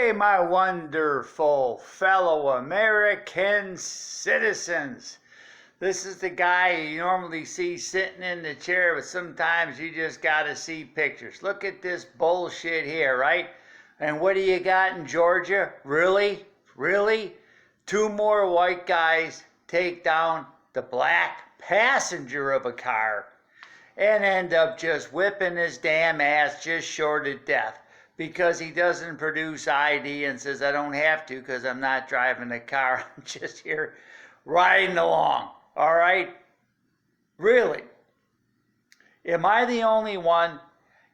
Hey, my wonderful fellow American citizens. This is the guy you normally see sitting in the chair, but sometimes you just gotta see pictures. Look at this bullshit here, right? And what do you got in Georgia? Really? Really? Two more white guys take down the black passenger of a car and end up just whipping his damn ass just short of death because he doesn't produce ID and says, I don't have to because I'm not driving the car. I'm just here riding along. All right? Really? Am I the only one?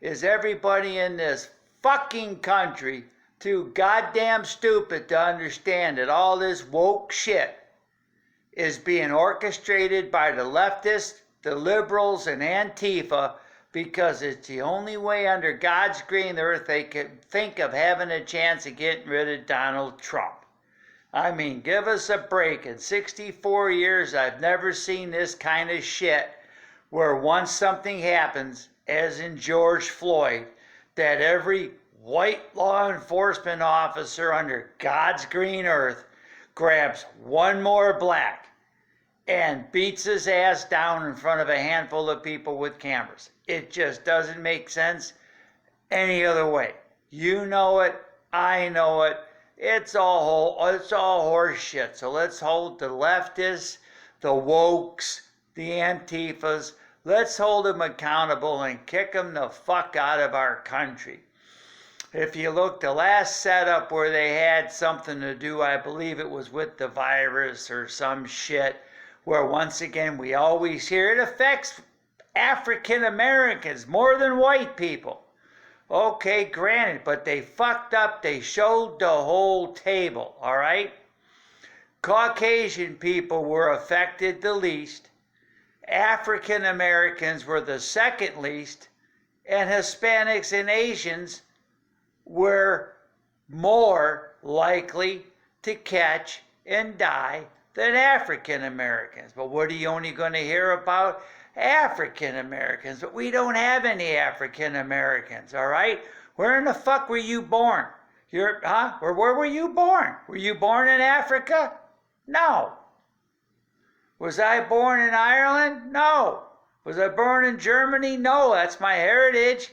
Is everybody in this fucking country too goddamn stupid to understand that all this woke shit is being orchestrated by the leftists, the liberals, and Antifa, because it's the only way under God's green earth they could think of having a chance of getting rid of Donald Trump. I mean, give us a break. In 64 years, I've never seen this kind of shit where once something happens, as in George Floyd, that every white law enforcement officer under God's green earth grabs one more black and beats his ass down in front of a handful of people with cameras. It just doesn't make sense any other way. You know it, I know it. It's all horse shit. So let's hold the leftists, the wokes, the Antifas, let's hold them accountable and kick them the fuck out of our country. If you look, the last setup where they had something to do, I believe it was with the virus or some shit, where once again we always hear it affects African Americans more than white people. Okay, granted, but they fucked up. They showed the whole table, all right? Caucasian people were affected the least. African Americans were the second least. And Hispanics and Asians were more likely to catch and die than African Americans. But what are you only going to hear about? African Americans. But we don't have any African Americans, all right? Where in the fuck were you born? Where were you born? Were you born in Africa? No. Was I born in Ireland? No. Was I born in Germany? No, that's my heritage.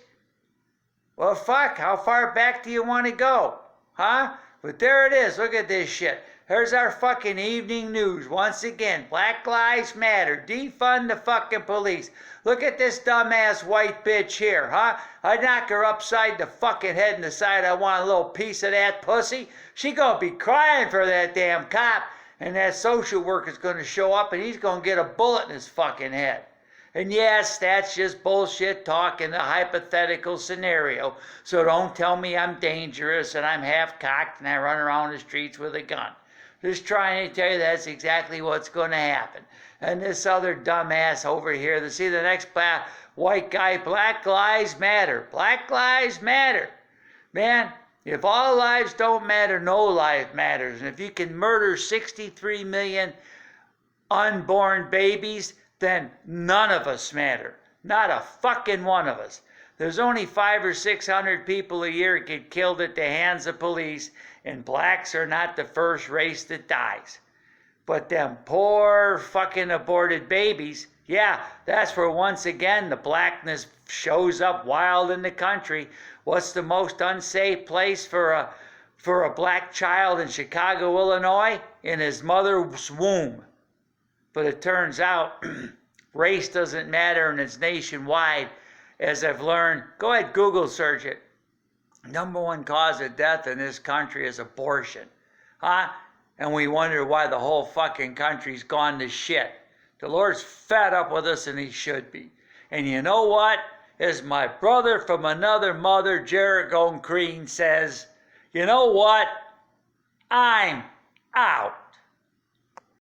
Well, fuck, how far back do you want to go? Huh? But there it is. Look at this shit. Here's our fucking evening news. Once again, Black Lives Matter. Defund the fucking police. Look at this dumbass white bitch here, huh? I'd knock her upside the fucking head and decide I want a little piece of that pussy. She gonna be crying for that damn cop, and that social worker's gonna show up and he's gonna get a bullet in his fucking head. And yes, that's just bullshit talk in the hypothetical scenario. So don't tell me I'm dangerous and I'm half-cocked and I run around the streets with a gun. Just trying to tell you that's exactly what's going to happen. And this other dumbass over here, see the next white guy, Black Lives Matter. Black Lives Matter. Man, if all lives don't matter, no life matters. And if you can murder 63 million unborn babies, then none of us matter. Not a fucking one of us. There's only 500 or 600 people a year get killed at the hands of police, and blacks are not the first race that dies. But them poor fucking aborted babies, yeah, that's where once again the blackness shows up wild in the country. What's the most unsafe place for a black child in Chicago, Illinois? In his mother's womb. But it turns out race doesn't matter and it's nationwide. As I've learned, go ahead, Google search it. Number one cause of death in this country is abortion. Huh? And we wonder why the whole fucking country's gone to shit. The Lord's fed up with us and he should be. And you know what? As my brother from another mother, Jericho Green, says, you know what? I'm out.